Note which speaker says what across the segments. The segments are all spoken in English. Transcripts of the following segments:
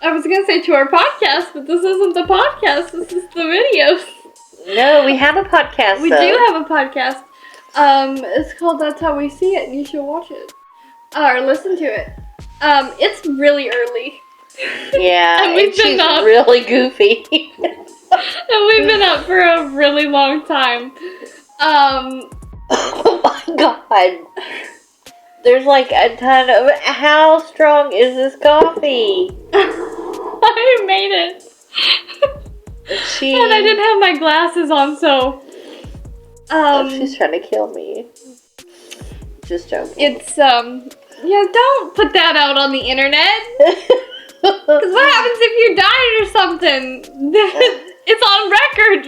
Speaker 1: I was going to say to our podcast, but this isn't the podcast. This is the videos.
Speaker 2: No, we have a podcast,
Speaker 1: We do have a podcast. It's called That's How We See It, and you should watch it. Or listen to it. It's really early.
Speaker 2: Yeah,
Speaker 1: and we've been
Speaker 2: she's
Speaker 1: up.
Speaker 2: really goofy.
Speaker 1: And we've been up for a really long time.
Speaker 2: Oh my god. There's like a ton of... How strong is this coffee?
Speaker 1: I made it. And I didn't have my glasses on, so...
Speaker 2: she's trying to kill me. Just joking.
Speaker 1: It's, yeah, don't put that out on the internet. Because what happens if you died or something? It's on record.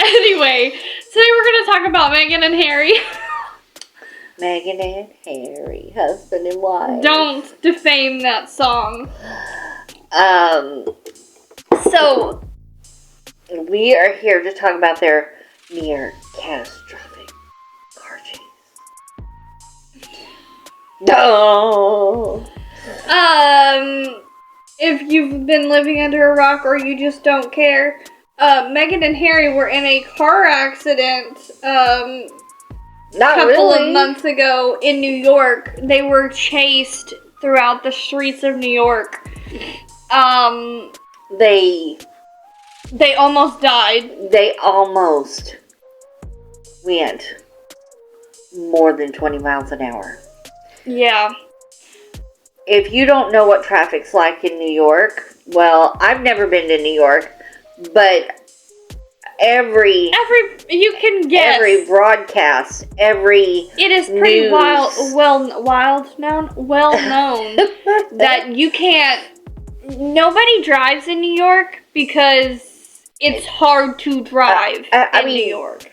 Speaker 1: Anyway, today we're going to talk about Meghan and Harry.
Speaker 2: Meghan and Harry, husband and wife.
Speaker 1: Don't defame that song.
Speaker 2: So, we are here to talk about their near catastrophic car chase. No.
Speaker 1: If you've been living under a rock or you just don't care, Meghan and Harry were in a car accident, couple of months ago in New York. They were chased throughout the streets of New York. They almost died.
Speaker 2: They almost went more than 20 miles an hour.
Speaker 1: Yeah.
Speaker 2: If you don't know what traffic's like in New York, well, I've never been to New York, but every
Speaker 1: you can guess.
Speaker 2: Every broadcast,
Speaker 1: it is pretty
Speaker 2: news.
Speaker 1: well known that you can't. Nobody drives in New York because it's hard to drive in New York.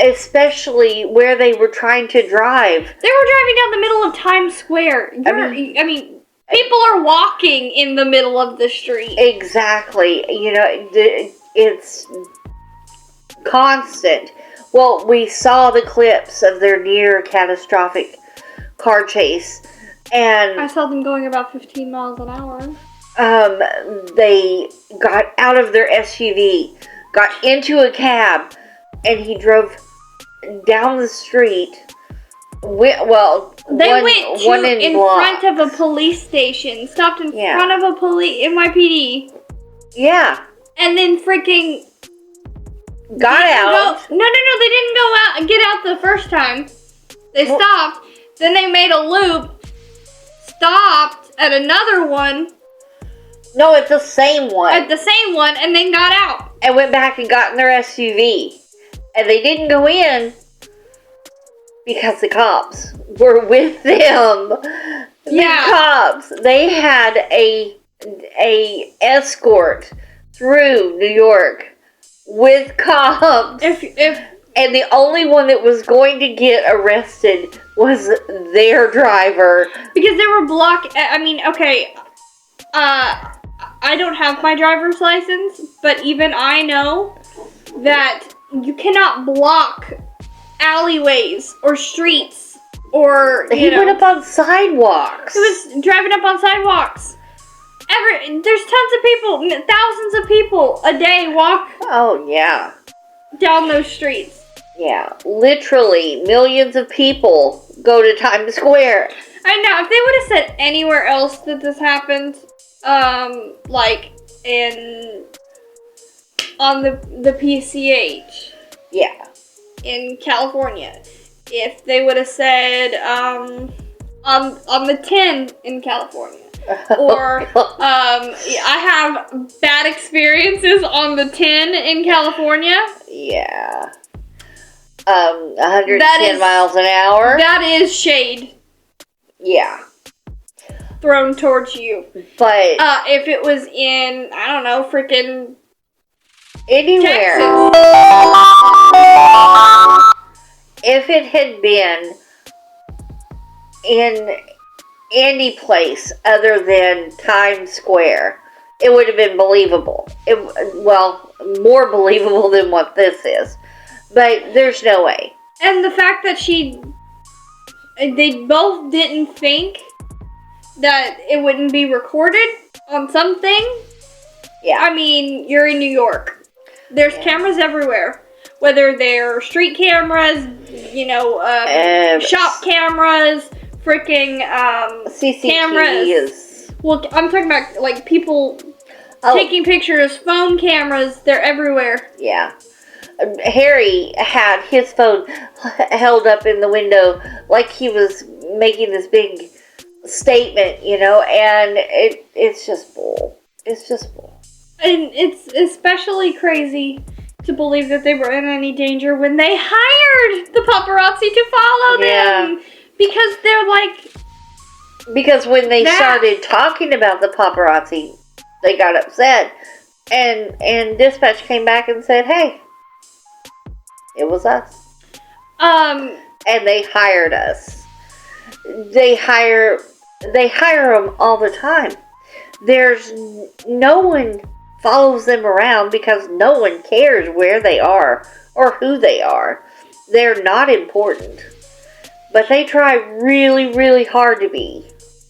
Speaker 2: Especially where they were trying to drive.
Speaker 1: They were driving down the middle of Times Square. I mean, people are walking in the middle of the street.
Speaker 2: Exactly. You know, it's constant. Well, we saw the clips of their near catastrophic car chase, and
Speaker 1: I saw them going about 15 miles an hour.
Speaker 2: They got out of their SUV, got into a cab, and he drove down the street. They went in
Speaker 1: front of a police station, stopped in front of a NYPD.
Speaker 2: Yeah.
Speaker 1: And then freaking
Speaker 2: got out.
Speaker 1: No, they didn't go out and get out the first time. They stopped, then they made a loop, stopped at another one.
Speaker 2: No, it's the same one.
Speaker 1: At the same one, and then got out.
Speaker 2: And went back and got in their SUV. And they didn't go in because the cops were with them. The cops. They had a escort through New York with cops. And the only one that was going to get arrested was their driver.
Speaker 1: Because they were I don't have my driver's license, but even I know that you cannot block alleyways or streets or,
Speaker 2: He went up on sidewalks.
Speaker 1: He was driving up on sidewalks. There's tons of people, thousands of people a day walk.
Speaker 2: Oh, yeah.
Speaker 1: Down those streets.
Speaker 2: Yeah, literally millions of people go to Times Square.
Speaker 1: I know, if they would have said anywhere else that this happened, like on the PCH.
Speaker 2: Yeah.
Speaker 1: In California. If they would have said, on the 10 in California. Or, I have bad experiences on the 10 in California.
Speaker 2: Yeah. 110 miles an hour.
Speaker 1: That is shade.
Speaker 2: Yeah.
Speaker 1: Thrown towards you.
Speaker 2: But
Speaker 1: if it was in, I don't know, freaking
Speaker 2: anywhere.
Speaker 1: Texas.
Speaker 2: If it had been in any place other than Times Square, it would have been believable. More believable than what this is. But there's no way.
Speaker 1: And the fact that they both didn't think that it wouldn't be recorded. on something,
Speaker 2: Yeah.
Speaker 1: I mean, you're in New York. There's cameras everywhere. Whether they're street cameras, shop cameras, freaking
Speaker 2: CCTV
Speaker 1: cameras.
Speaker 2: is...
Speaker 1: Well, I'm talking about, like, people taking pictures, phone cameras, they're everywhere.
Speaker 2: Yeah. Harry had his phone held up in the window like he was making this big statement, and it's just bull. It's just bull.
Speaker 1: And it's especially crazy to believe that they were in any danger when they hired the paparazzi to follow them. Because they're like...
Speaker 2: Because when they started talking about the paparazzi, they got upset. And dispatch came back and said, hey, it was us. And they hired us. They hire them all the time. There's no one follows them around because no one cares where they are or who they are. They're not important. But they try really, really hard to be.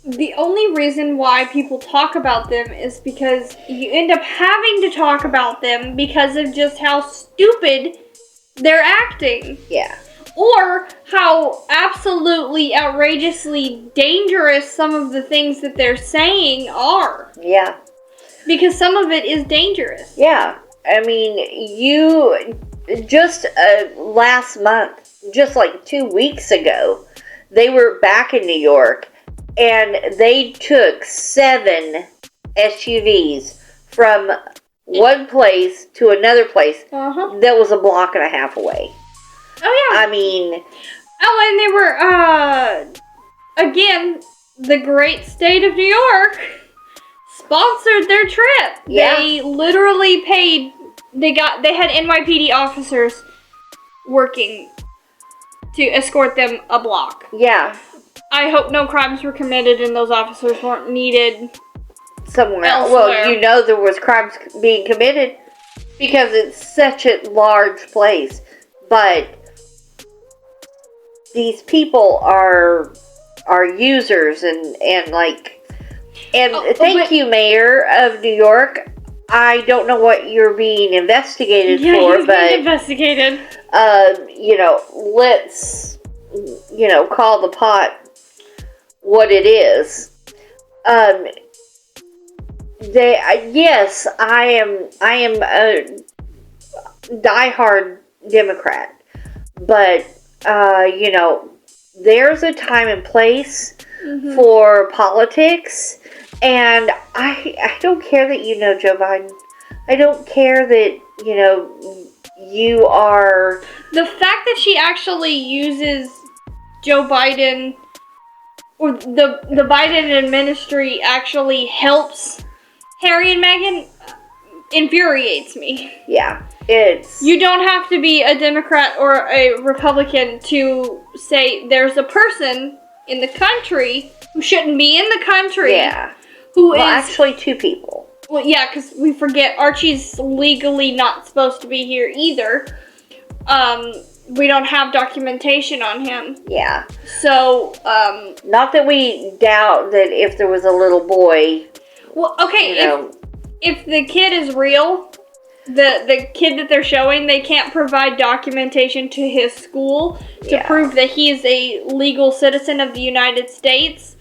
Speaker 1: The only reason why people talk about them is because you end up having to talk about them because of just how stupid they're acting.
Speaker 2: Yeah.
Speaker 1: Or how absolutely outrageously dangerous some of the things that they're saying are.
Speaker 2: Yeah.
Speaker 1: Because some of it is dangerous.
Speaker 2: Yeah. I mean, just last month, just like 2 weeks ago, they were back in New York and they took 7 SUVs from one place to another place that was a block and a half away.
Speaker 1: Oh, yeah.
Speaker 2: I mean...
Speaker 1: Oh, and they were, again, the great state of New York sponsored their trip.
Speaker 2: Yeah.
Speaker 1: They literally paid... They had NYPD officers working to escort them a block.
Speaker 2: Yeah.
Speaker 1: I hope no crimes were committed and those officers weren't needed
Speaker 2: somewhere else.
Speaker 1: Elsewhere.
Speaker 2: Well, there was crimes being committed because it's such a large place. But these people are users and thank you, Mayor of New York. I don't know what you're being investigated for,
Speaker 1: he's
Speaker 2: but
Speaker 1: being investigated.
Speaker 2: Let's call the pot what it is. Yes, I am a diehard Democrat, but there's a time and place for politics, and I don't care that you know Joe Biden. I don't care that you are...
Speaker 1: The fact that she actually uses Joe Biden, or the Biden administration actually helps Harry and Meghan, infuriates me.
Speaker 2: Yeah, it's...
Speaker 1: You don't have to be a Democrat or a Republican to say there's a person in the country who shouldn't be in the country.
Speaker 2: Yeah. Actually 2 people.
Speaker 1: Well, yeah, because we forget Archie's legally not supposed to be here either. We don't have documentation on him.
Speaker 2: Yeah.
Speaker 1: So,
Speaker 2: not that we doubt that if there was a little boy...
Speaker 1: Well, okay, if the kid is real, the kid that they're showing, they can't provide documentation to his school to prove that he is a legal citizen of the United States.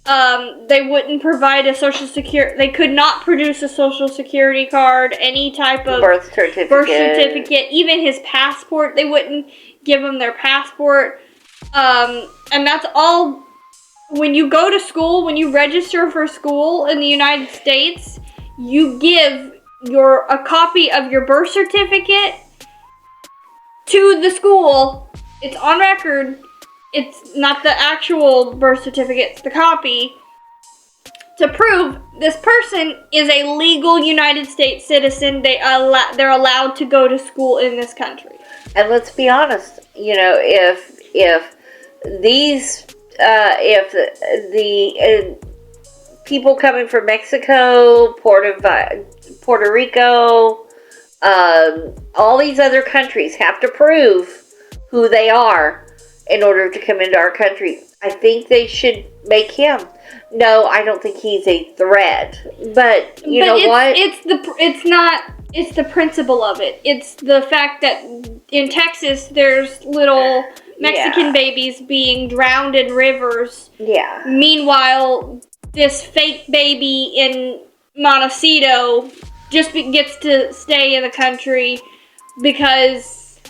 Speaker 1: They wouldn't provide a social security... They could not produce a social security card, any type of...
Speaker 2: Birth certificate.
Speaker 1: Even his passport. They wouldn't give him their passport. And that's all... When you go to school, when you register for school in the United States, you give a copy of your birth certificate to the school. It's on record. It's not the actual birth certificate, it's the copy, to prove this person is a legal United States citizen. They're allowed to go to school in this country.
Speaker 2: And let's be honest, if the people coming from Mexico, Puerto Rico, all these other countries have to prove who they are in order to come into our country, I think they should make him. No, I don't think he's a threat. But you know what?
Speaker 1: It's the principle of it. It's the fact that in Texas there's little Mexican babies being drowned in rivers.
Speaker 2: Yeah.
Speaker 1: Meanwhile, this fake baby in Montecito just gets to stay in the country because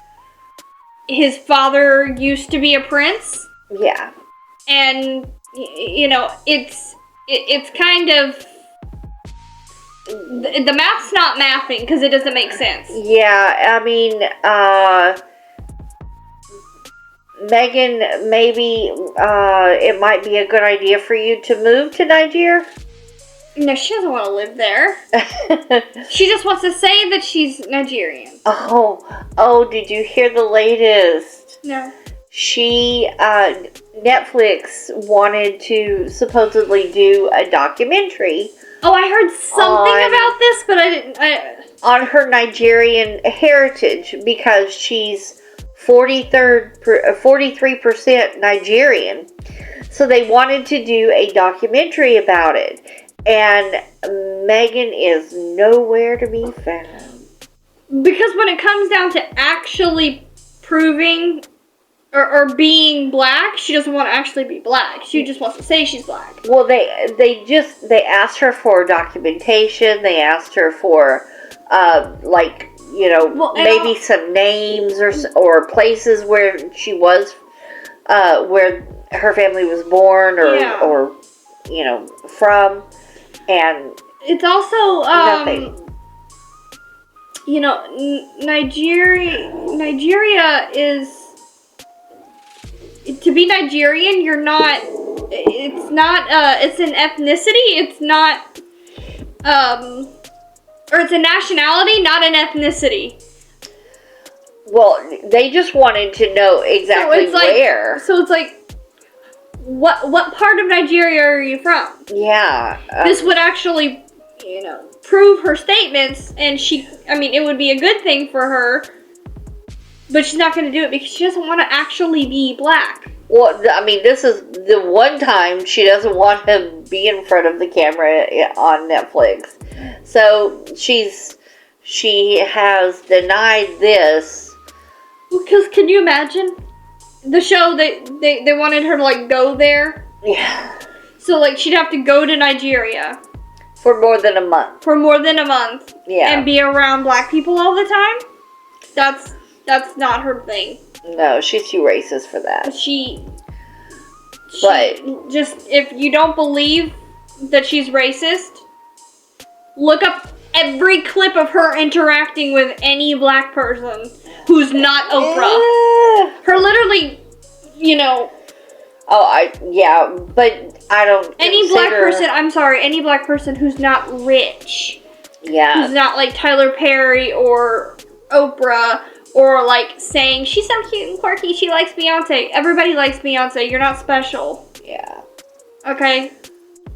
Speaker 1: his father used to be a prince.
Speaker 2: Yeah.
Speaker 1: And it's kind of the math's not mathing because it doesn't make sense.
Speaker 2: Yeah, I mean, Megan, maybe it might be a good idea for you to move to Nigeria.
Speaker 1: No, she doesn't want to live there. She just wants to say that she's Nigerian.
Speaker 2: Oh, did you hear the latest?
Speaker 1: No.
Speaker 2: Netflix wanted to supposedly do a documentary.
Speaker 1: Oh, I heard something about this, but I didn't.
Speaker 2: On her Nigerian heritage, because she's 43% Nigerian. So they wanted to do a documentary about it. And Megan is nowhere to be found.
Speaker 1: Because when it comes down to actually proving or being black, she doesn't want to actually be black. She just wants to say she's black.
Speaker 2: Well, they asked her for documentation. They asked her for maybe some names or places where she was, where her family was born or from, and
Speaker 1: it's also
Speaker 2: nothing.
Speaker 1: Nigeria is, to be Nigerian, you're not, it's an ethnicity, it's not, or it's a nationality, not an ethnicity.
Speaker 2: Well, they just wanted to know exactly where.
Speaker 1: So it's like, what part of Nigeria are you from?
Speaker 2: Yeah.
Speaker 1: This would actually, prove her statements, and it would be a good thing for her, but she's not going to do it because she doesn't want to actually be black.
Speaker 2: Well, this is the one time she doesn't want to be in front of the camera on Netflix. So she has denied this.
Speaker 1: Because can you imagine? The show, they wanted her to, go there.
Speaker 2: Yeah.
Speaker 1: So, she'd have to go to Nigeria.
Speaker 2: For more than a month.
Speaker 1: Yeah. And be around black people all the time. That's not her thing.
Speaker 2: No, she's too racist for that.
Speaker 1: But just, if you don't believe that she's racist, look up every clip of her interacting with any black person who's not Oprah. Her literally,
Speaker 2: but I don't
Speaker 1: any black person who's not rich.
Speaker 2: Yeah.
Speaker 1: Who's not like Tyler Perry or Oprah, or saying she's so cute and quirky, she likes Beyonce. Everybody likes Beyonce. You're not special.
Speaker 2: Yeah.
Speaker 1: Okay?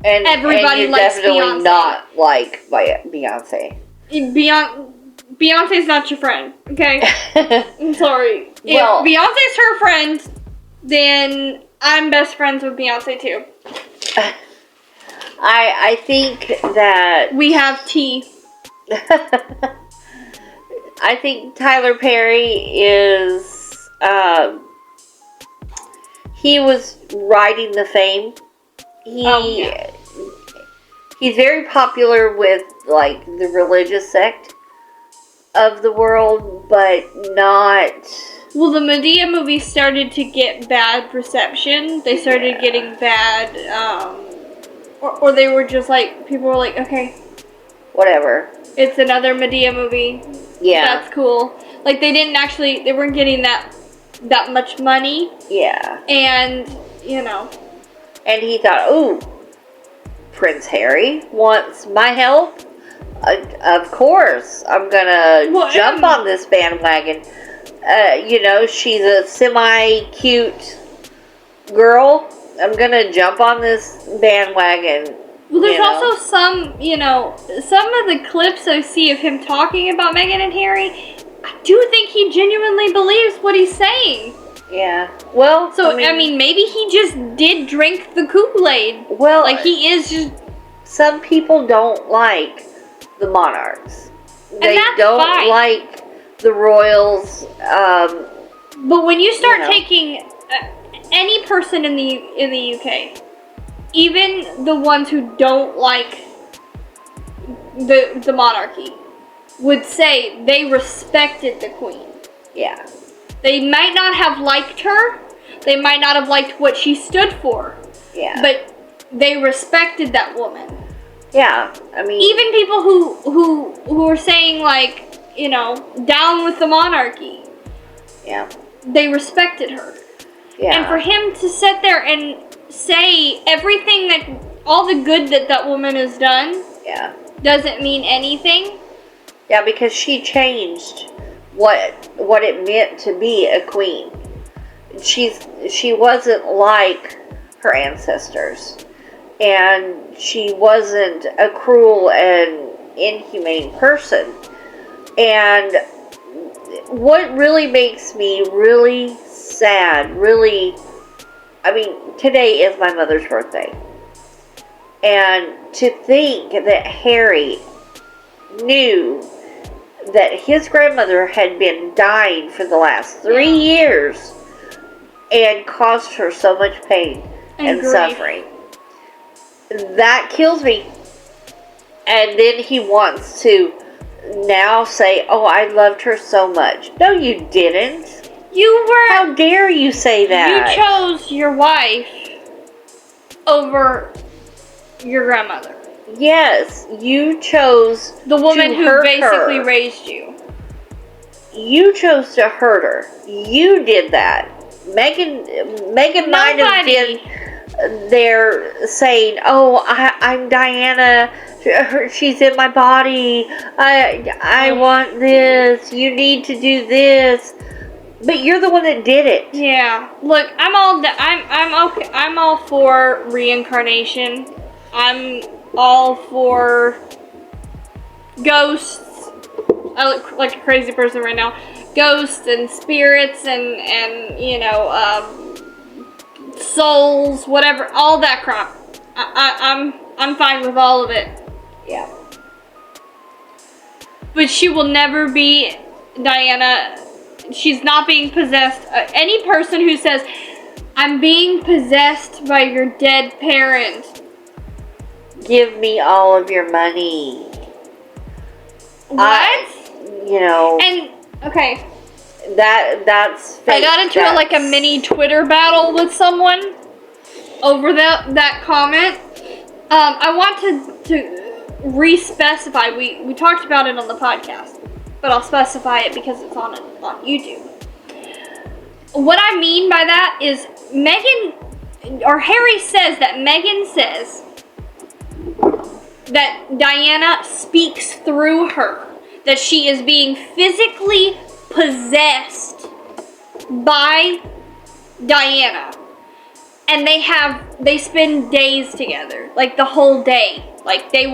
Speaker 2: And
Speaker 1: everybody
Speaker 2: you're
Speaker 1: likes
Speaker 2: definitely
Speaker 1: Beyonce.
Speaker 2: Not liked by Beyonce.
Speaker 1: Beyonce's not your friend, okay? I'm sorry.
Speaker 2: Well,
Speaker 1: if Beyonce's her friend, then I'm best friends with Beyonce too.
Speaker 2: I think that
Speaker 1: we have tea.
Speaker 2: I think Tyler Perry is he was riding the fame. He's very popular with the religious sect of the world, but not.
Speaker 1: Well, the Medea movie started to get bad reception. They started getting bad, or they were just people were like, okay,
Speaker 2: whatever.
Speaker 1: It's another Medea movie.
Speaker 2: Yeah,
Speaker 1: that's cool. They weren't getting that much money.
Speaker 2: Yeah,
Speaker 1: and
Speaker 2: and he thought, ooh, Prince Harry wants my help. Of course, I'm gonna jump on this bandwagon. She's a semi-cute girl. I'm gonna jump on this bandwagon.
Speaker 1: Well, there's also some of the clips I see of him talking about Meghan and Harry. I do think he genuinely believes what he's saying.
Speaker 2: Yeah. Well,
Speaker 1: So, I mean, maybe he just did drink the Kool-Aid.
Speaker 2: Well,
Speaker 1: like, he is just...
Speaker 2: Some people don't like the monarchs. They don't
Speaker 1: fine.
Speaker 2: like the royals.
Speaker 1: But when you start taking any person in the UK, even the ones who don't like the monarchy, would say they respected the Queen.
Speaker 2: Yeah.
Speaker 1: They might not have liked her. They might not have liked what she stood for.
Speaker 2: Yeah.
Speaker 1: But they respected that woman.
Speaker 2: Yeah. I mean,
Speaker 1: even people who are saying, like, you know, down with the monarchy.
Speaker 2: Yeah.
Speaker 1: They respected her.
Speaker 2: Yeah.
Speaker 1: And for him to sit there and say everything that, all the good that woman has done.
Speaker 2: Yeah.
Speaker 1: Doesn't mean anything.
Speaker 2: Yeah, because she changed what it meant to be a queen. She wasn't like her ancestors, and she wasn't a cruel and inhumane person. And what really makes me really sad, really, I mean, today is my mother's birthday. And to think that Harry knew that his grandmother had been dying for the last 3 years and caused her so much pain and suffering. That kills me. And then he wants to now say, oh, I loved her so much. No, you didn't.
Speaker 1: You were...
Speaker 2: How dare you say that?
Speaker 1: You chose your wife over your grandmother.
Speaker 2: Yes, you chose
Speaker 1: the woman who basically
Speaker 2: her.
Speaker 1: Raised you.
Speaker 2: You chose to hurt her. You did that. Megan might have been there saying, "Oh, I'm Diana. She's in my body. I want this. You need to do this." But you're the one that did it.
Speaker 1: Yeah. Look, I'm okay. I'm all for reincarnation. I'm all for ghosts. I look like a crazy person right now. Ghosts and spirits and you know, souls, whatever, all that crap. I'm fine with all of it.
Speaker 2: Yeah.
Speaker 1: But she will never be Diana. She's not being possessed. Any person who says, "I'm being possessed by your dead parent,"
Speaker 2: give me all of your money.
Speaker 1: What?
Speaker 2: You know.
Speaker 1: And okay.
Speaker 2: That's fake.
Speaker 1: I got into like a mini Twitter battle with someone over that comment. I want to re-specify. We talked about it on the podcast, but I'll specify it because it's on YouTube. What I mean by that is Harry says that Meghan says that Diana speaks through her, that she is being physically possessed by Diana, and they spend days together, like the whole day. Like he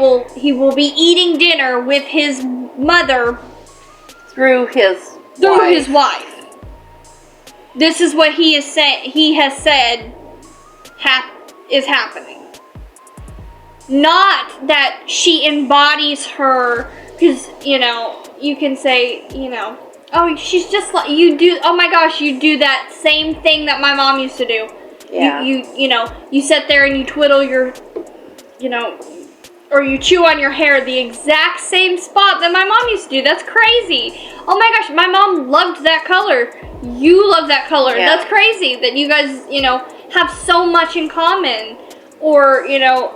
Speaker 1: will be eating dinner with his mother
Speaker 2: through his
Speaker 1: wife. This is what he has said is happening. Not that she embodies her, because, you know, you can say, you know, oh, she's just like, you do, oh my gosh, you do that same thing that my mom used to do.
Speaker 2: Yeah.
Speaker 1: You know, you sit there and you twiddle your, you know, or you chew on your hair the exact same spot that my mom used to do. That's crazy. Oh my gosh, my mom loved that color. You love that color. Yeah. That's crazy that you guys, you know, have so much in common. Or, you know,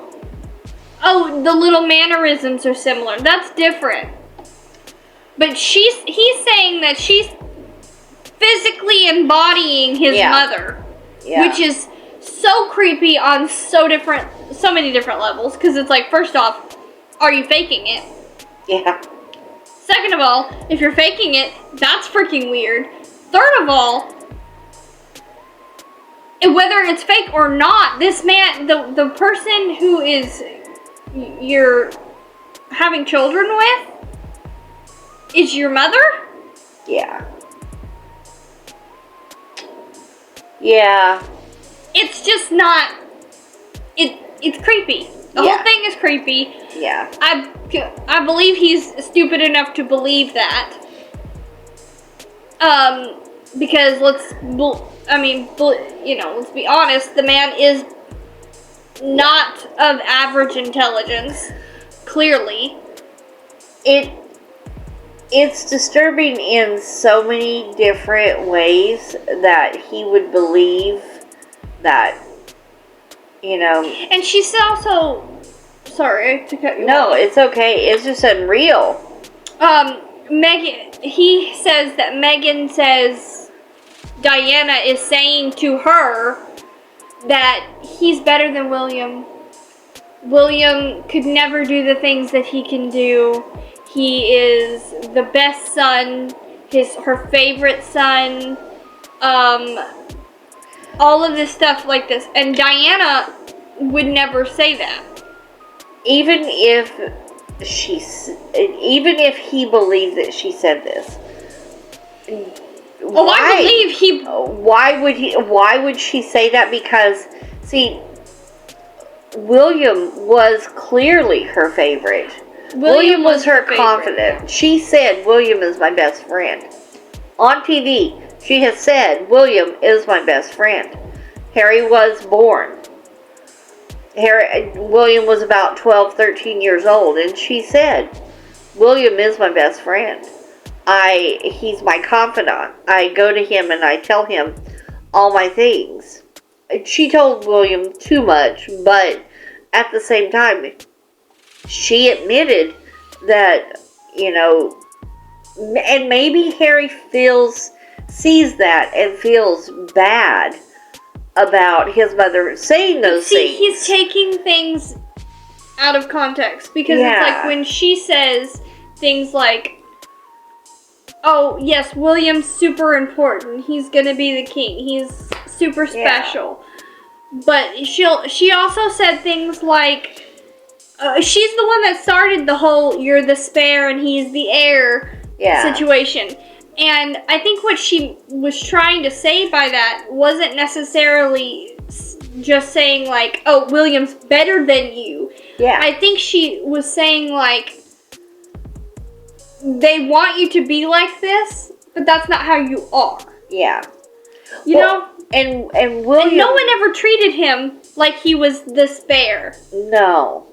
Speaker 1: oh, the little mannerisms are similar. That's different. But he's saying that she's physically embodying his mother. Yeah. Which is so creepy on so many different levels. Because it's like, first off, are you faking it?
Speaker 2: Yeah.
Speaker 1: Second of all, if you're faking it, that's freaking weird. Third of all, whether it's fake or not, this man, the person who is you're having children with is your mother?
Speaker 2: Yeah. Yeah.
Speaker 1: It's just not. It's creepy. The whole thing is creepy.
Speaker 2: Yeah.
Speaker 1: I believe he's stupid enough to believe that. Because let's be honest, the man is not of average intelligence. Clearly.
Speaker 2: It's disturbing in so many different ways that he would believe that,
Speaker 1: And she's also, sorry to cut you off.
Speaker 2: No, it's okay. It's just unreal.
Speaker 1: Megan, he says that Megan says Diana is saying to her that he's better than William. William could never do the things that he can do. He is the best son, her favorite son, all of this stuff like this. And Diana would never say that.
Speaker 2: Even if he believed that she said this.
Speaker 1: I believe he...
Speaker 2: Why would she say that? Because, see, William was clearly her favorite. William was her confidant. She said, William is my best friend. On TV, she has said, William is my best friend. Harry was born. William was about 12, 13 years old, and she said, William is my best friend. He's my confidant. I go to him and I tell him all my things. She told William too much, but at the same time, she admitted that, and maybe Harry sees that and feels bad about his mother saying those things.
Speaker 1: He's taking things out of context, because it's like when she says things like, oh, yes, William's super important. He's gonna be the king. He's super special. Yeah. But she also said things like, she's the one that started the whole "you're the spare and he's the heir" situation. And I think what she was trying to say by that wasn't necessarily just saying like, oh, William's better than you.
Speaker 2: Yeah.
Speaker 1: I think she was saying like, they want you to be like this, but that's not how you are.
Speaker 2: Yeah.
Speaker 1: You know?
Speaker 2: And William...
Speaker 1: And no one ever treated him like he was the spare.
Speaker 2: No.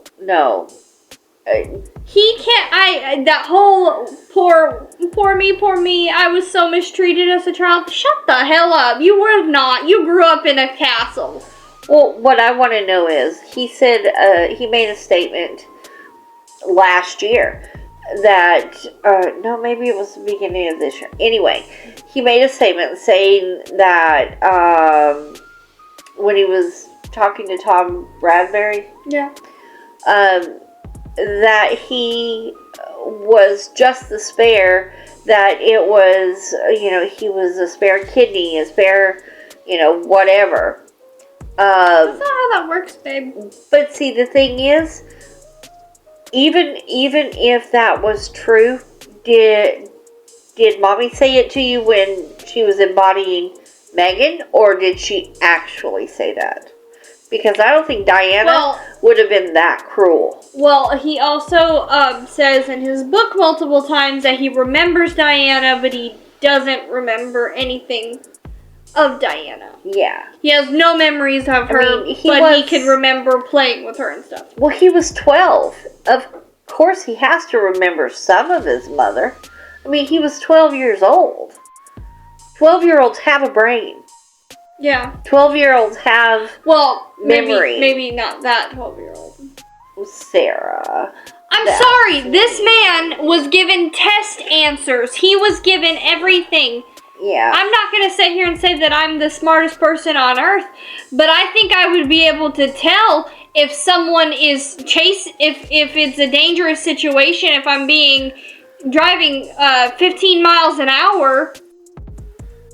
Speaker 1: He can't, that whole, poor me, I was so mistreated as a child. Shut the hell up. You were not. You grew up in a castle.
Speaker 2: Well, what I want to know is, he said, he made a statement last year that, no, maybe it was the beginning of this year. Anyway, he made a statement saying that, when he was talking to Tom Bradbury.
Speaker 1: Yeah.
Speaker 2: That he was just the spare, that it was, he was a spare kidney, a spare, whatever.
Speaker 1: That's not how that works, babe.
Speaker 2: But see, the thing is, even if that was true, did Mommy say it to you when she was embodying Megan, or did she actually say that? Because I don't think Diana would have been that cruel.
Speaker 1: Well, he also says in his book multiple times that he remembers Diana, but he doesn't remember anything of Diana.
Speaker 2: Yeah.
Speaker 1: He has no memories of her, he can remember playing with her and stuff.
Speaker 2: Well, he was 12. Of course he has to remember some of his mother. I mean, he was 12 years old. 12-year-olds have a brain.
Speaker 1: Yeah.
Speaker 2: 12-year-olds have memory.
Speaker 1: Maybe not that 12-year-old.
Speaker 2: Sarah.
Speaker 1: I'm sorry. This man was given test answers. He was given everything.
Speaker 2: Yeah.
Speaker 1: I'm not going to sit here and say that I'm the smartest person on earth, but I think I would be able to tell if someone is if it's a dangerous situation, if I'm driving 15 miles an hour.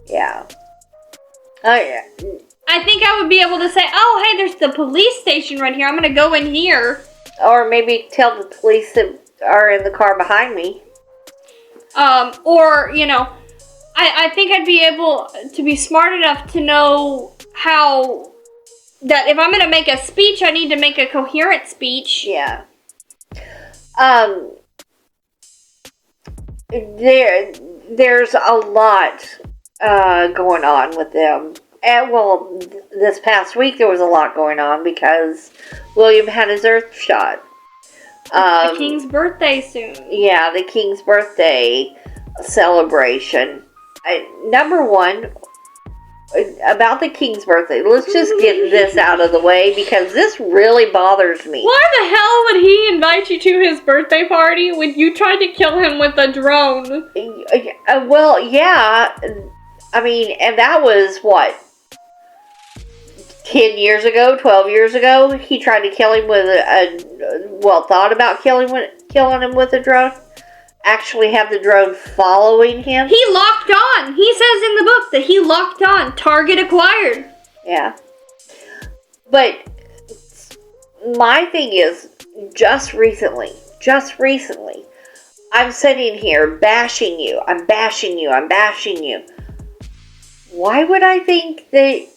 Speaker 2: Yeah. Oh, yeah.
Speaker 1: I think I would be able to say, oh, hey, there's the police station right here. I'm going to go in here.
Speaker 2: Or maybe tell the police that are in the car behind me.
Speaker 1: Or, I think I'd be able to be smart enough to know how that if I'm going to make a speech, I need to make a coherent speech.
Speaker 2: Yeah. There's a lot going on with them. And, well, this past week there was a lot going on because William had his Earth shot.
Speaker 1: The King's birthday soon.
Speaker 2: Yeah, the King's birthday celebration. Number one, about the King's birthday, let's just get this out of the way because this really bothers me.
Speaker 1: Why the hell would he invite you to his birthday party when you tried to kill him with a drone?
Speaker 2: Well, yeah. I mean, and that was what? 10 years ago, 12 years ago, he tried to kill him with thought about killing him with a drone. Actually have the drone following him.
Speaker 1: He locked on. He says in the book that he locked on. Target acquired.
Speaker 2: Yeah. But my thing is, just recently, I'm sitting here bashing you. I'm bashing you. Why would I think that,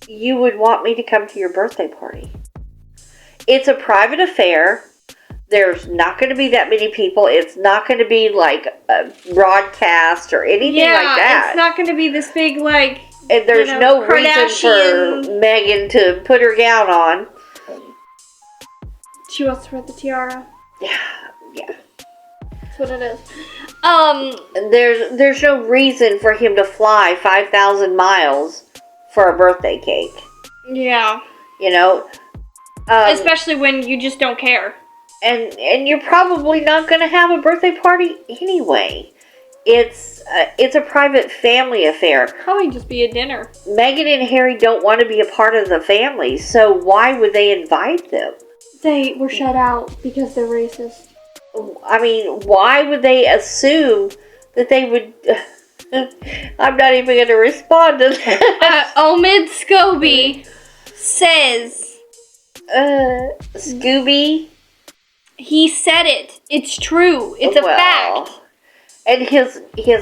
Speaker 2: you would want me to come to your birthday party? It's a private affair. There's not going to be that many people. It's not going to be like a broadcast or anything like that.
Speaker 1: It's not going to be this big, like,
Speaker 2: and there's no reason for Megan to put her gown on.
Speaker 1: She wants to wear the tiara.
Speaker 2: Yeah.
Speaker 1: That's what it is.
Speaker 2: There's no reason for him to fly 5,000 miles for a birthday cake.
Speaker 1: Yeah. Especially when you just don't care.
Speaker 2: And you're probably not going to have a birthday party anyway. It's a private family affair.
Speaker 1: Probably just be a dinner.
Speaker 2: Meghan and Harry don't want to be a part of the family, so why would they invite them?
Speaker 1: They were shut out because they're racist.
Speaker 2: I mean, why would they assume that they would... I'm not even going to respond to that.
Speaker 1: Omid Scobie says...
Speaker 2: Scooby?
Speaker 1: He said it. It's true. It's a fact.
Speaker 2: And his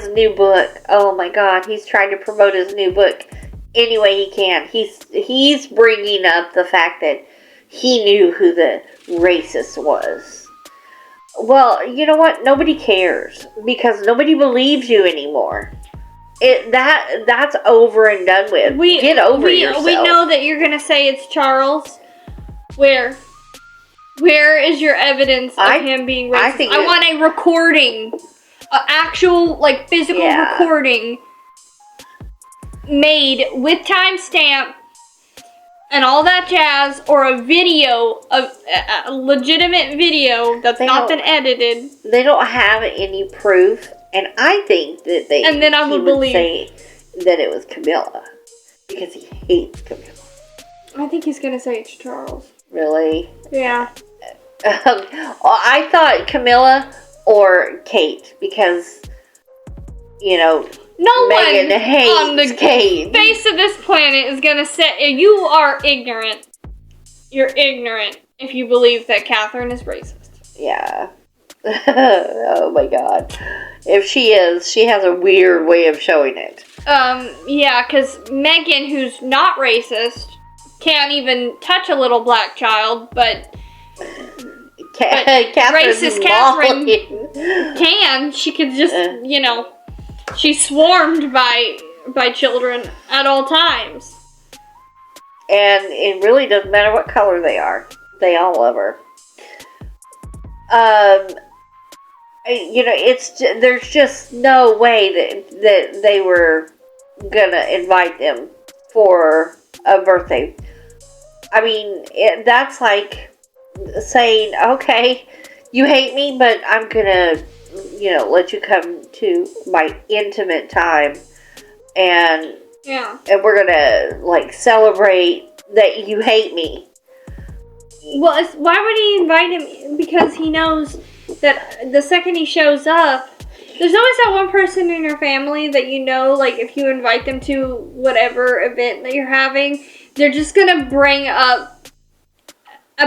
Speaker 2: new book. Oh my God, he's trying to promote his new book any way he can. He's bringing up the fact that he knew who the racist was. Well, you know what? Nobody cares because nobody believes you anymore. That's over and done with. Get over yourself.
Speaker 1: We know that you're gonna say it's Charles. Where is your evidence of him being racist? I want a recording, an actual physical recording made with timestamp and all that jazz, or a video, a legitimate video that's not been edited.
Speaker 2: They don't have any proof, and I think that he would say that it was Camilla because he hates Camilla.
Speaker 1: I think he's gonna say it's Charles.
Speaker 2: Really?
Speaker 1: Yeah.
Speaker 2: I thought Camilla or Kate because Meghan hates
Speaker 1: on the
Speaker 2: Kate.
Speaker 1: Face of this planet is gonna say you are ignorant. You're ignorant if you believe that Catherine is racist.
Speaker 2: Yeah. Oh my God. If she is, she has a weird way of showing it.
Speaker 1: Yeah, because Meghan, who's not racist, can't even touch a little black child, but racist Catherine can. She could just, she's swarmed by children at all times.
Speaker 2: And it really doesn't matter what color they are. They all love her. There's just no way that they were gonna invite them for a birthday. I mean, that's like saying, okay, you hate me, but I'm gonna, let you come to my intimate time, and we're gonna celebrate that you hate me.
Speaker 1: Well, why would he invite him? Because he knows that the second he shows up, there's always that one person in your family that if you invite them to whatever event that you're having, they're just gonna bring up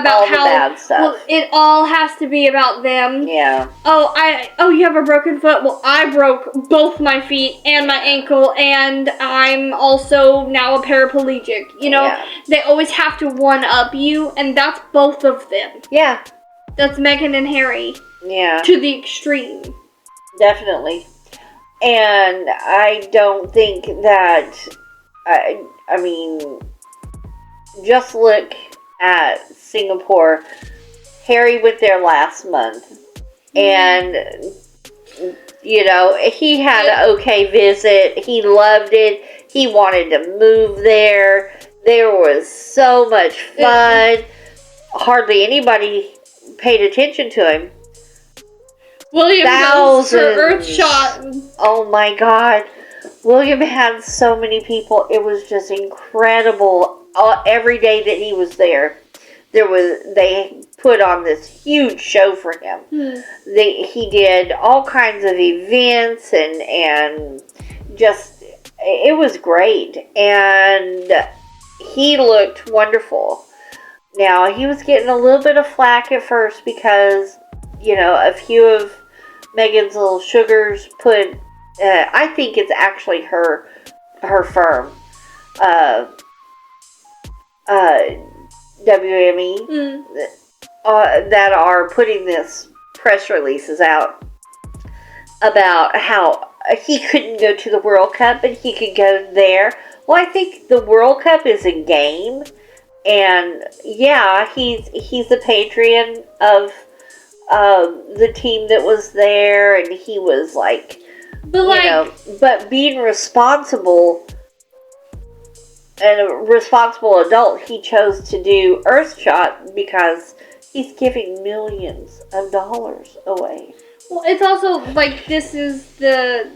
Speaker 1: about
Speaker 2: all
Speaker 1: how
Speaker 2: the bad stuff.
Speaker 1: Well, it all has to be about them.
Speaker 2: Yeah.
Speaker 1: Oh, you have a broken foot. Well, I broke both my feet and my ankle, and I'm also now a paraplegic. You know, they always have to one up you, and that's both of them.
Speaker 2: Yeah.
Speaker 1: That's Meghan and Harry.
Speaker 2: Yeah.
Speaker 1: To the extreme.
Speaker 2: Definitely. And I don't think that, I mean, just look at Singapore. Harry went there last month, and, you know, he had an okay visit. He loved it. He wanted to move there. There was so much fun. Hardly anybody paid attention to him.
Speaker 1: William goes for Earthshot.
Speaker 2: Oh my God. William had so many people. It was just incredible. Every day that he was there, they put on this huge show for him. He did all kinds of events and just, it was great. And he looked wonderful. Now, he was getting a little bit of flack at first because, you know, a few of Meghan's little sugars put, I think it's actually her firm, WME, that are putting this press releases out about how he couldn't go to the World Cup and he could go there. Well, I think the World Cup is a game, and yeah, he's a patron of the team that was there, and he was like, but being responsible and a responsible adult, he chose to do Earthshot because he's giving millions of dollars away.
Speaker 1: Well, it's also like this is the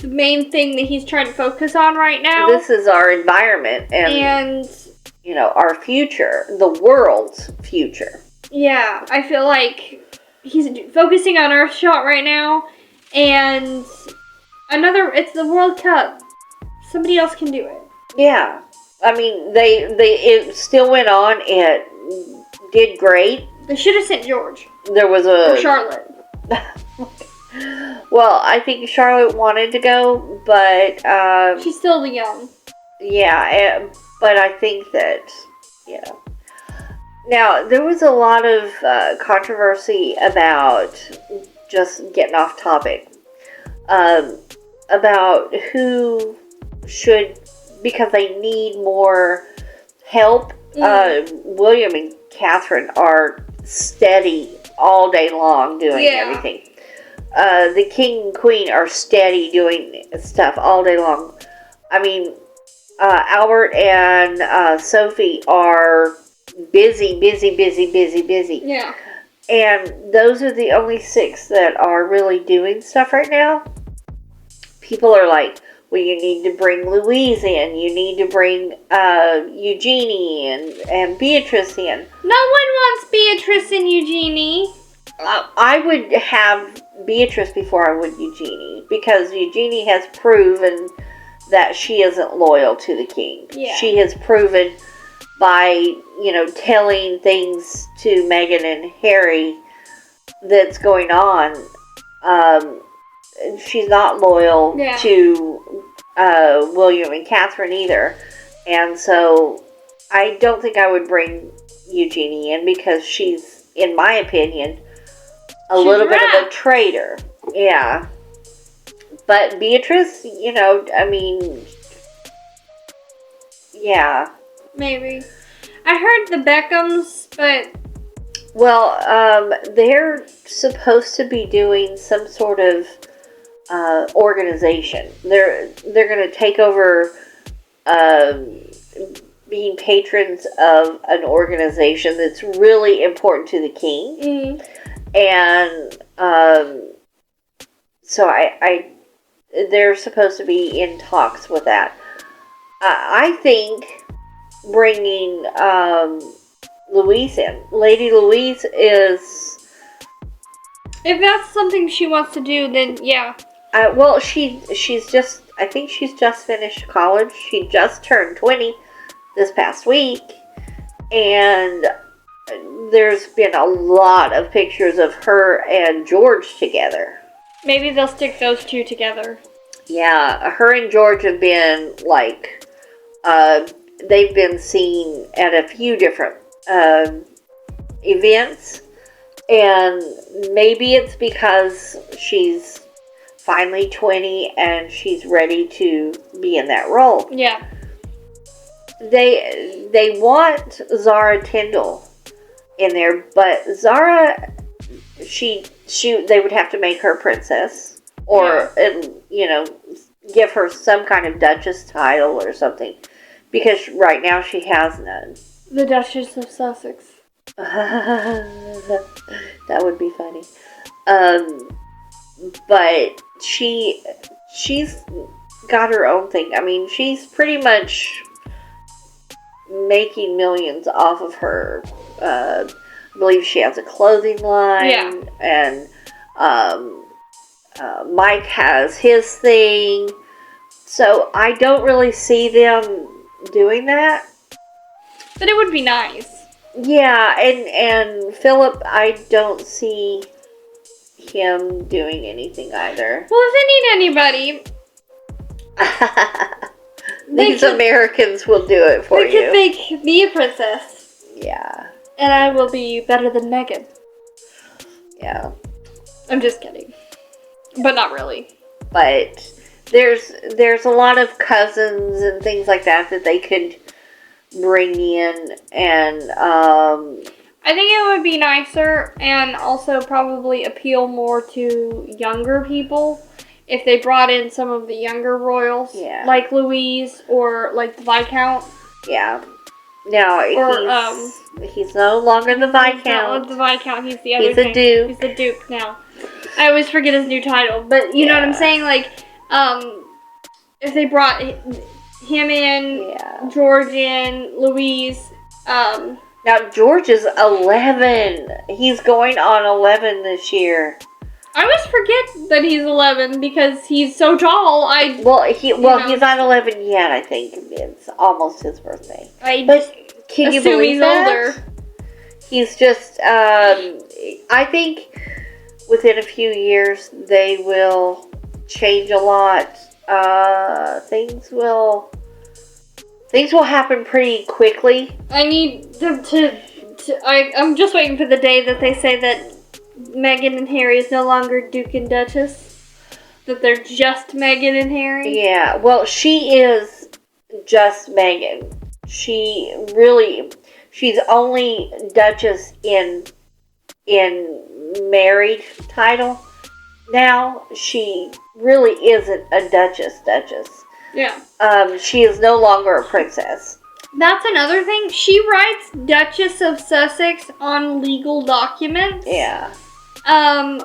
Speaker 1: main thing that he's trying to focus on right now.
Speaker 2: This is our environment and you know, our future, the world's future.
Speaker 1: Yeah, I feel like he's focusing on Earthshot right now, and it's the World Cup. Somebody else can do it.
Speaker 2: Yeah, I mean, it still went on. It did great.
Speaker 1: They should have sent George.
Speaker 2: There was
Speaker 1: or Charlotte.
Speaker 2: Well, I think Charlotte wanted to go, but
Speaker 1: she's still young.
Speaker 2: Yeah, but I think that, you know. Now, there was a lot of controversy about, just getting off topic, about who should, because they need more help. William and Catherine are steady all day long doing everything. The king and queen are steady doing stuff all day long. I mean, Albert and Sophie are busy.
Speaker 1: Yeah.
Speaker 2: And those are the only 6 that are really doing stuff right now. People are like, well, you need to bring Louise in. You need to bring Eugenie and Beatrice in.
Speaker 1: No one wants Beatrice and Eugenie.
Speaker 2: I would have Beatrice before I would Eugenie, because Eugenie has proven that she isn't loyal to the king.
Speaker 1: Yeah. She
Speaker 2: has proven by, you know, telling things to Meghan and Harry that's going on. She's not loyal to William and Catherine either. And so I don't think I would bring Eugenie in, because she's, in my opinion, a little bit of a traitor. Yeah. But Beatrice, you know, I mean, yeah.
Speaker 1: Maybe. I heard the Beckhams, but...
Speaker 2: Well, they're supposed to be doing some sort of organization. They're going to take over being patrons of an organization that's really important to the king. And so they're supposed to be in talks with that. I think bringing Louise in. Lady Louise is...
Speaker 1: If that's something she wants to do, then yeah.
Speaker 2: Well, she's just... I think she's just finished college. She just turned 20 this past week. And there's been a lot of pictures of her and George together.
Speaker 1: Maybe they'll stick those two together.
Speaker 2: Yeah, her and George have been, like, they've been seen at a few different events. And maybe it's because she's finally 20 and she's ready to be in that role.
Speaker 1: Yeah.
Speaker 2: They want Zara Tindall in there, but Zara, they would have to make her princess, or give her some kind of Duchess title or something, because right now she has none.
Speaker 1: The Duchess of Sussex.
Speaker 2: That would be funny. But she's got her own thing. I mean, she's pretty much making millions off of her. I believe she has a clothing line.
Speaker 1: Yeah.
Speaker 2: And Mike has his thing. So I don't really see them doing that.
Speaker 1: But it would be nice.
Speaker 2: Yeah, and Philip, I don't see him doing anything either.
Speaker 1: Well, if they need anybody,
Speaker 2: These Americans will do it for you.
Speaker 1: They could make me a princess.
Speaker 2: Yeah.
Speaker 1: And I will be better than Meghan.
Speaker 2: Yeah.
Speaker 1: I'm just kidding. But not really.
Speaker 2: But there's a lot of cousins and things like that they could bring in, and
Speaker 1: I think it would be nicer and also probably appeal more to younger people if they brought in some of the younger royals, like Louise or like the Viscount.
Speaker 2: Yeah. No, he's no longer the Viscount.
Speaker 1: He's not the Viscount. He's the other.
Speaker 2: He's a Duke.
Speaker 1: He's the Duke now. I always forget his new title, but you know what I'm saying. Like, if they brought him in, George in, Louise.
Speaker 2: Now, George is 11. He's going on 11 this year.
Speaker 1: I always forget that he's 11 because he's so tall.
Speaker 2: He's not 11 yet, I think. It's almost his birthday. Can you believe
Speaker 1: he's
Speaker 2: that?
Speaker 1: older.
Speaker 2: He's just, I think within a few years they will change a lot. Things will happen pretty quickly.
Speaker 1: I need them I'm just waiting for the day that they say that Meghan and Harry is no longer Duke and Duchess. That they're just Meghan and Harry.
Speaker 2: Yeah, well, she is just Meghan. She's only Duchess in married title. Now, she really isn't a Duchess.
Speaker 1: Yeah.
Speaker 2: She is no longer a princess.
Speaker 1: That's another thing. She writes Duchess of Sussex on legal documents.
Speaker 2: Yeah.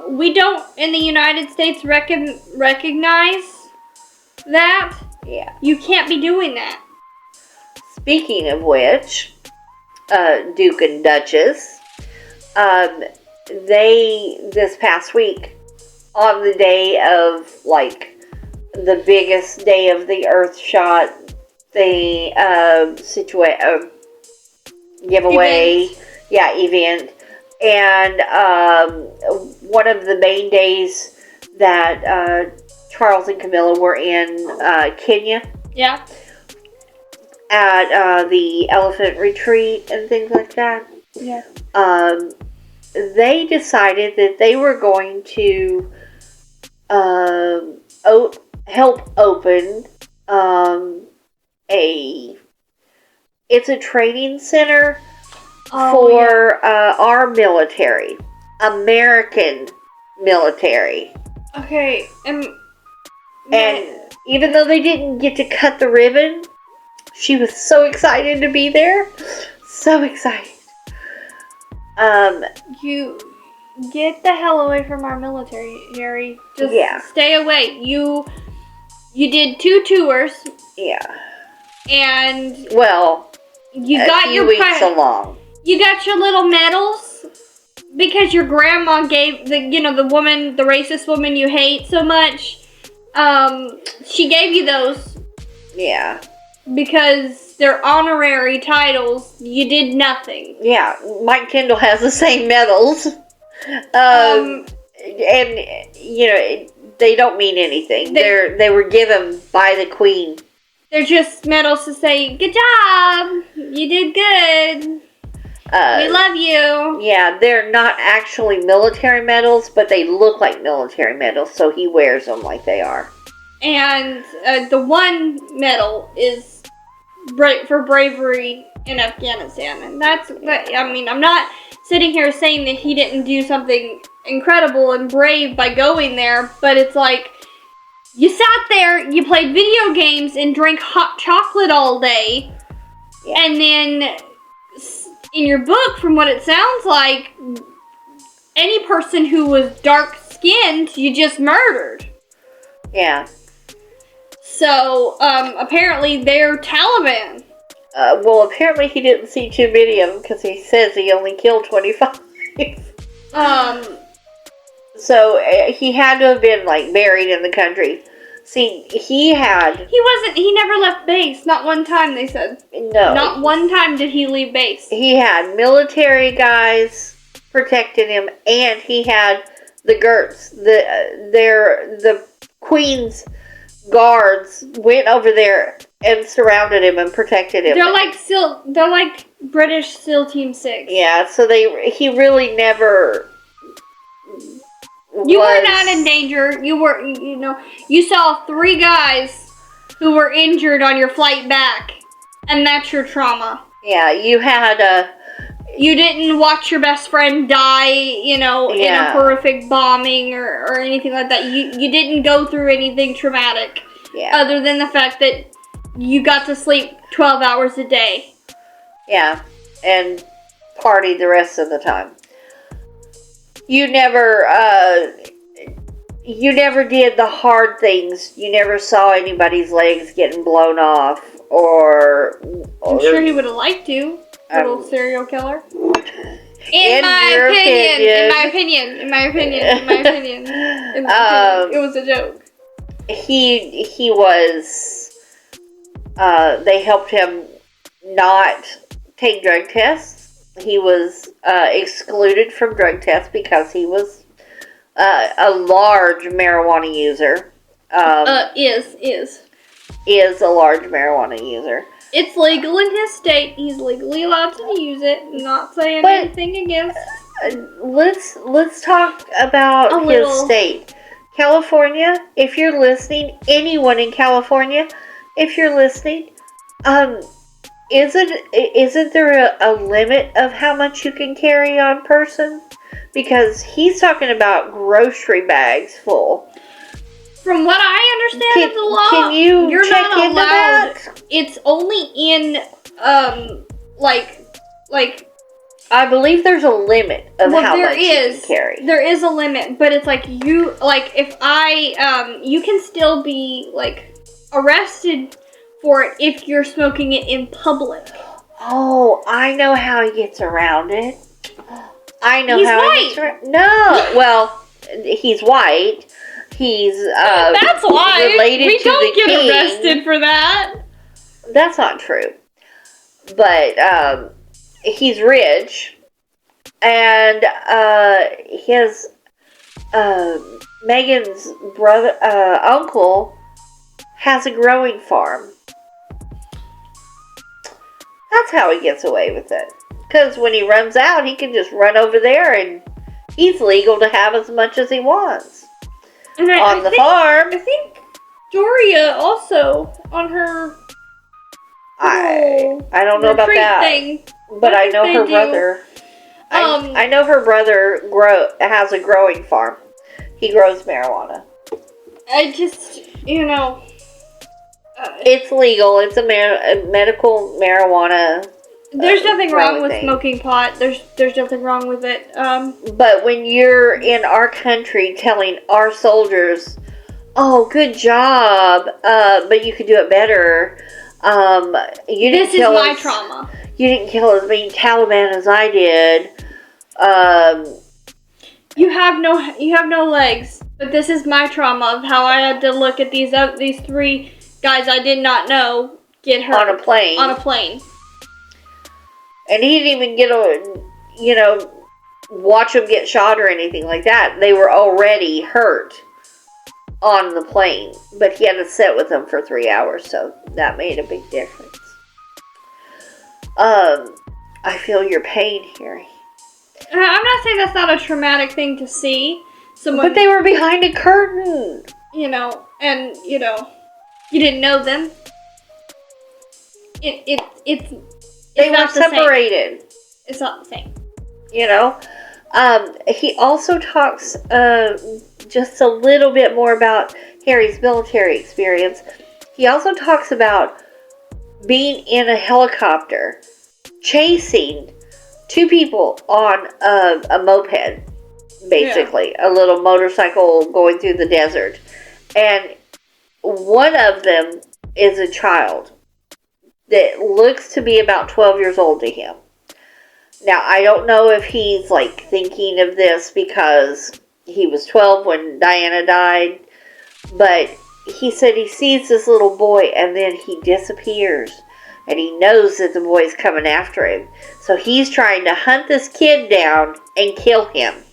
Speaker 1: We don't, in the United States, recognize that.
Speaker 2: Yeah.
Speaker 1: You can't be doing that.
Speaker 2: Speaking of which, Duke and Duchess, this past week, on the day of, like, the biggest day of the Earthshot, the giveaway, event, and one of the main days that Charles and Camilla were in Kenya.
Speaker 1: Yeah.
Speaker 2: At the elephant retreat and things like that.
Speaker 1: Yeah.
Speaker 2: They decided that they were going to help open it's a training center for our military, American military.
Speaker 1: Okay,
Speaker 2: and even though they didn't get to cut the ribbon, she was so excited to be there. So excited.
Speaker 1: You get the hell away from our military, Harry. Just stay away. You did 2 tours.
Speaker 2: Yeah.
Speaker 1: And
Speaker 2: you got your weeks along.
Speaker 1: You got your little medals because your grandma gave the racist woman you hate so much. She gave you those.
Speaker 2: Yeah.
Speaker 1: because they're honorary titles, you did nothing.
Speaker 2: Yeah, Mike Tyndall has the same medals. And, they don't mean anything. They were given by the Queen.
Speaker 1: They're just medals to say, good job, you did good, we love you.
Speaker 2: Yeah, they're not actually military medals, but they look like military medals, so he wears them like they are.
Speaker 1: And the one medal is for bravery in Afghanistan. And I'm not sitting here saying that he didn't do something incredible and brave by going there, but it's like, you sat there, you played video games and drank hot chocolate all day, and then in your book, from what it sounds like, any person who was dark-skinned, you just murdered.
Speaker 2: Yeah.
Speaker 1: So, apparently they're Taliban.
Speaker 2: Well, apparently he didn't see too many of them because he says he only killed 25. So, he had to have been, buried in the country. See, he
Speaker 1: never left base. Not one time, they said.
Speaker 2: No.
Speaker 1: Not one time did he leave base.
Speaker 2: He had military guys protecting him, and he had the Gerts. The Queen's guards went over there and surrounded him and protected him.
Speaker 1: They're like British SEAL Team 6.
Speaker 2: Yeah, so he really never...
Speaker 1: You were not in danger. You saw 3 guys who were injured on your flight back, and that's your trauma.
Speaker 2: Yeah, you didn't
Speaker 1: watch your best friend die, in a horrific bombing or anything like that. You didn't go through anything traumatic.
Speaker 2: Yeah.
Speaker 1: Other than the fact that you got to sleep 12 hours a day.
Speaker 2: Yeah, and party the rest of the time. You never did the hard things. You never saw anybody's legs getting blown off, or
Speaker 1: I'm sure he would have liked to, little serial killer. In my opinion, it was a joke.
Speaker 2: He was. They helped him not take drug tests. He was excluded from drug tests because he was a large marijuana user. Is a large marijuana user.
Speaker 1: It's legal in his state. He's legally allowed to use it. I'm not saying anything against.
Speaker 2: Let's talk about his state. California, if you're listening, anyone in California, if you're listening, isn't there a limit of how much you can carry on person? Because he's talking about grocery bags full.
Speaker 1: From what I understand of the law,
Speaker 2: can you
Speaker 1: you're
Speaker 2: check
Speaker 1: not
Speaker 2: into
Speaker 1: allowed.
Speaker 2: That?
Speaker 1: It's only in
Speaker 2: I believe there's a limit of how much you can carry.
Speaker 1: There is a limit, but it's you can still be arrested for it if you're smoking it in public.
Speaker 2: Oh, I know how he gets around it.
Speaker 1: He's white.
Speaker 2: No, well, he's white. He's
Speaker 1: that's why
Speaker 2: related
Speaker 1: we
Speaker 2: to
Speaker 1: don't
Speaker 2: the
Speaker 1: get
Speaker 2: king.
Speaker 1: Arrested for that.
Speaker 2: That's not true. But he's rich, and his Megan's brother uncle has a growing farm. That's how he gets away with it. Because when he runs out, he can just run over there, and he's legal to have as much as he wants on the farm.
Speaker 1: I think Doria also on her.
Speaker 2: I don't know about that,
Speaker 1: thing,
Speaker 2: but I know her brother. I know her brother has a growing farm. He grows marijuana.
Speaker 1: I just,
Speaker 2: it's legal. It's a medical marijuana.
Speaker 1: There's nothing wrong with smoking pot. There's nothing wrong with it.
Speaker 2: But when you're in our country telling our soldiers, "Oh, good job, but you could do it better,"
Speaker 1: this is my trauma.
Speaker 2: You didn't kill as many Taliban as I did.
Speaker 1: You have no legs. But this is my trauma of how I had to look at these 3 guys I did not know get hurt
Speaker 2: on a plane.
Speaker 1: On a plane.
Speaker 2: And he didn't even get a, watch them get shot or anything like that. They were already hurt on the plane. But he had to sit with them for 3 hours, so that made a big difference. I feel your pain, Harry.
Speaker 1: I'm not saying that's not a traumatic thing to see.
Speaker 2: But they were behind a curtain.
Speaker 1: And, you didn't know them. It's
Speaker 2: they were separated.
Speaker 1: It's not the same.
Speaker 2: He also talks just a little bit more about Harry's military experience. He also talks about being in a helicopter, chasing 2 people on a moped, basically. A little motorcycle going through the desert. And one of them is a child that looks to be about 12 years old to him. Now, I don't know if he's, thinking of this because he was 12 when Diana died, but he said he sees this little boy and then he disappears. And he knows that the boy's coming after him. So he's trying to hunt this kid down and kill him.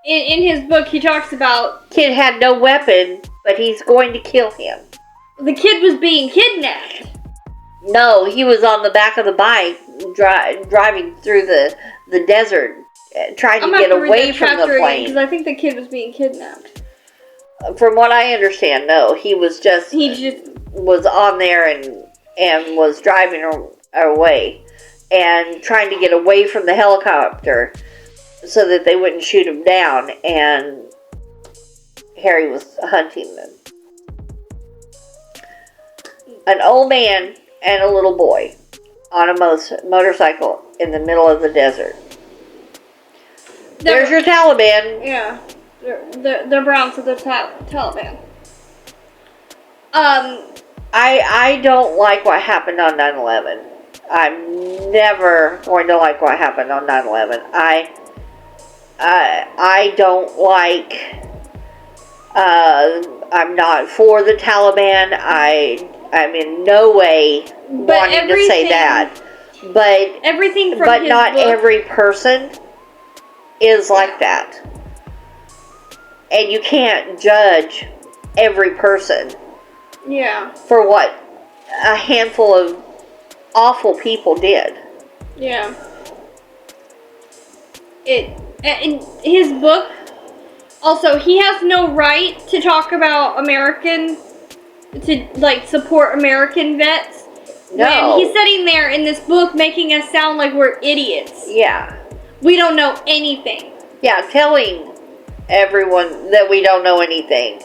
Speaker 1: In his book, he talks about...
Speaker 2: Kid had no weapon, but he's going to kill him.
Speaker 1: The kid was being kidnapped.
Speaker 2: No, he was on the back of the bike, driving through the desert, trying to get away from the plane.
Speaker 1: Because I think the kid was being kidnapped.
Speaker 2: From what I understand, no. He was on there and was driving away and trying to get away from the helicopter so that they wouldn't shoot him down, and Harry was hunting them. An old man and a little boy on a motorcycle in the middle of the desert. There's your Taliban.
Speaker 1: Yeah. They're brown, so they're Taliban.
Speaker 2: I don't like what happened on 9/11. I'm never going to like what happened on 9/11. I don't like. I'm not for the Taliban. I'm in no way wanting to say that. But
Speaker 1: everything from
Speaker 2: but not every person is like that. And you can't judge every person.
Speaker 1: Yeah.
Speaker 2: For what a handful of awful people did.
Speaker 1: Yeah. In his book, also, he has no right to talk about support American vets.
Speaker 2: No.
Speaker 1: When he's sitting there in this book making us sound like we're idiots.
Speaker 2: Yeah.
Speaker 1: We don't know anything.
Speaker 2: Yeah, telling everyone that we don't know anything.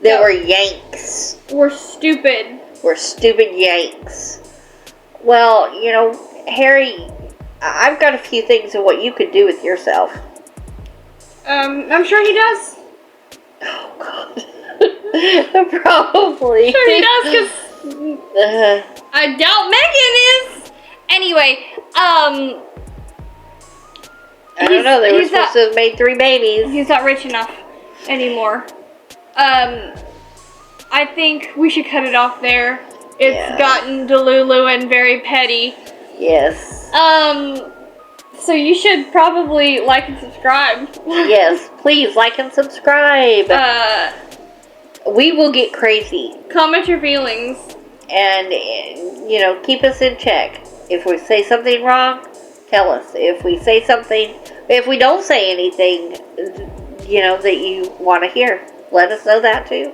Speaker 2: That we're Yanks.
Speaker 1: We're stupid.
Speaker 2: We're stupid Yanks. Well, Harry, I've got a few things of what you could do with yourself.
Speaker 1: I'm sure he does.
Speaker 2: Oh, God. Probably.
Speaker 1: Sure he does, because I doubt Megan is. Anyway,
Speaker 2: I don't know. They were supposed to have made 3 babies.
Speaker 1: He's not rich enough anymore. I think we should cut it off there. It's gotten delulu and very petty.
Speaker 2: Yes.
Speaker 1: So you should probably like and subscribe.
Speaker 2: Yes, please like and subscribe. We will get crazy.
Speaker 1: Comment your feelings.
Speaker 2: And, keep us in check. If we say something wrong, tell us. If we don't say anything, that you want to hear, let us know that too.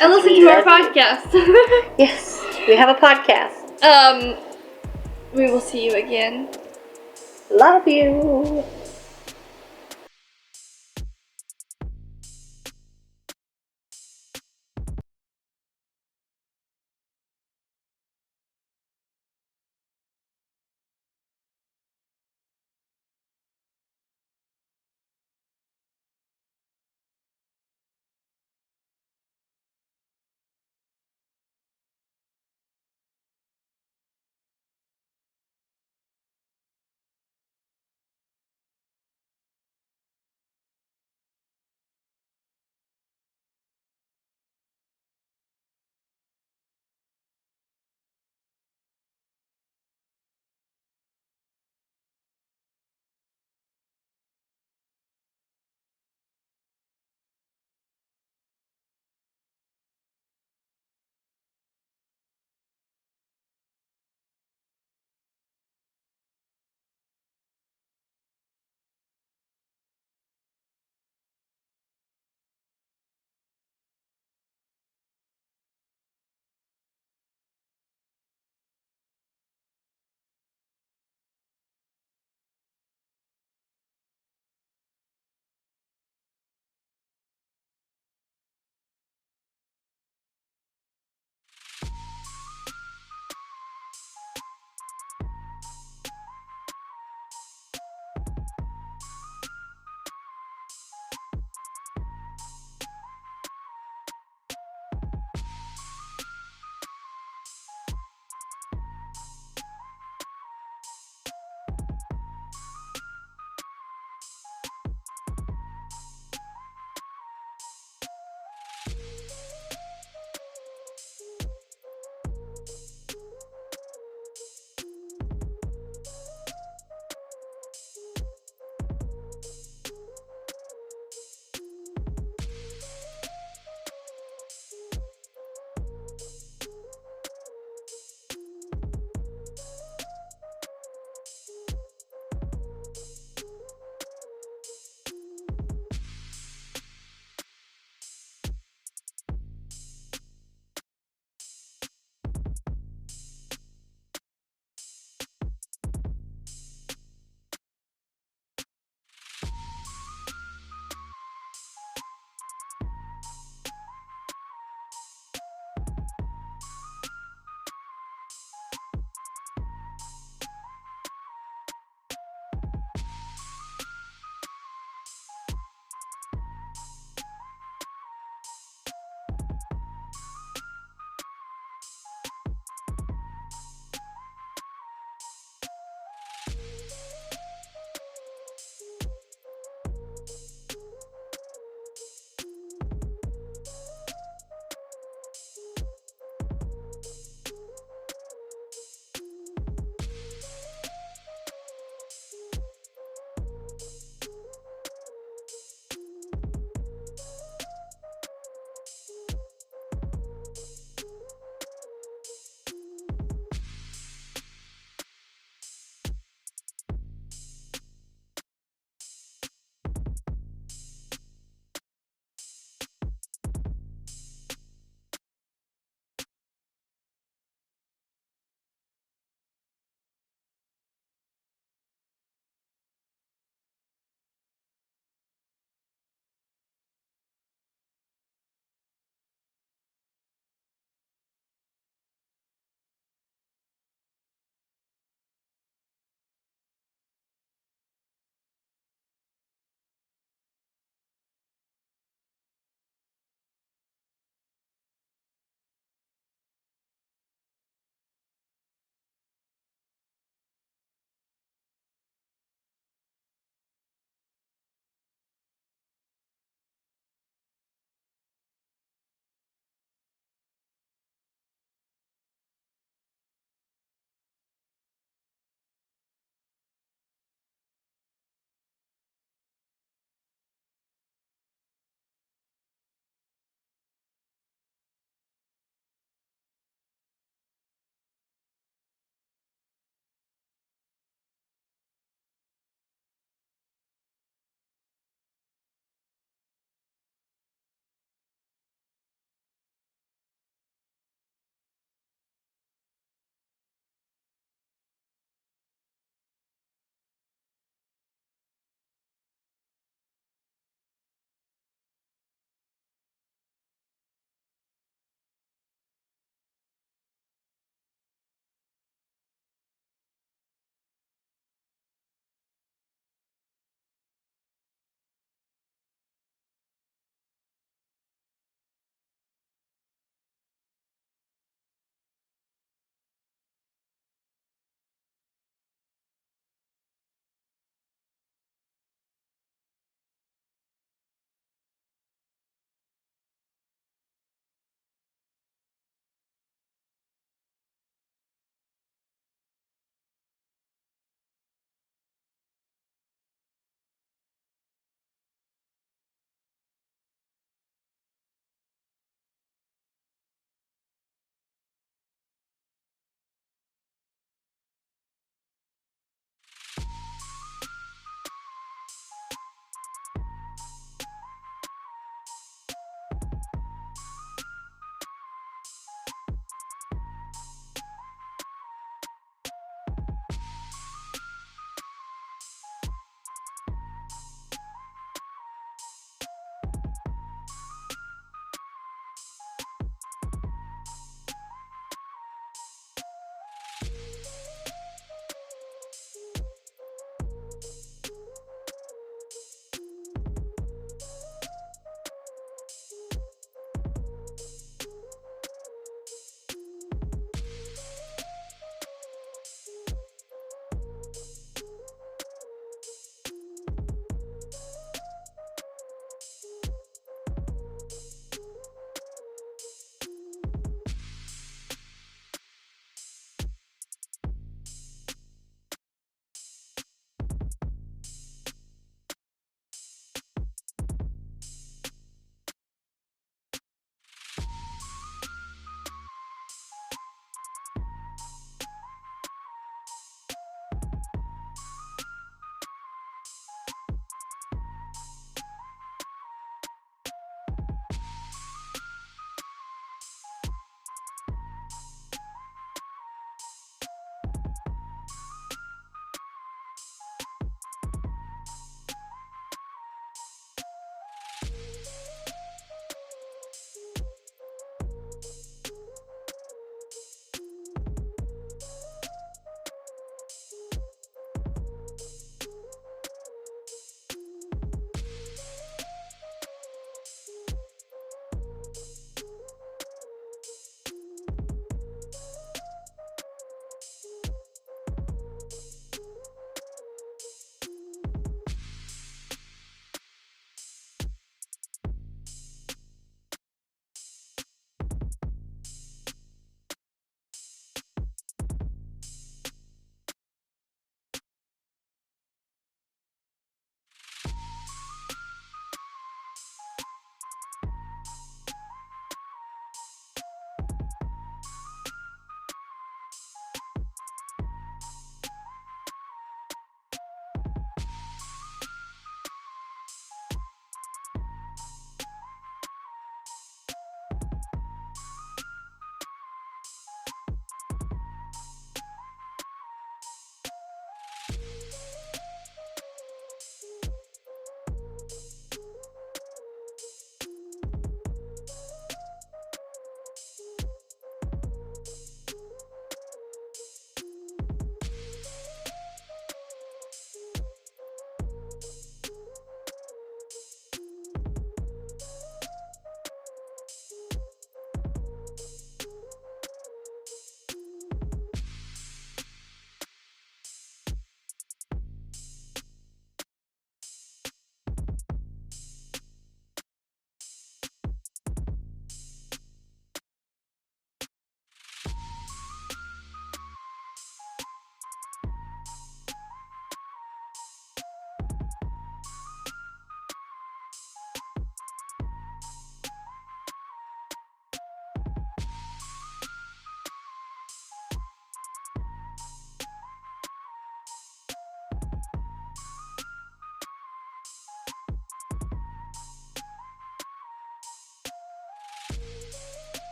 Speaker 1: And listen to our podcast.
Speaker 2: Yes, we have a podcast.
Speaker 1: We will see you again.
Speaker 2: Love you.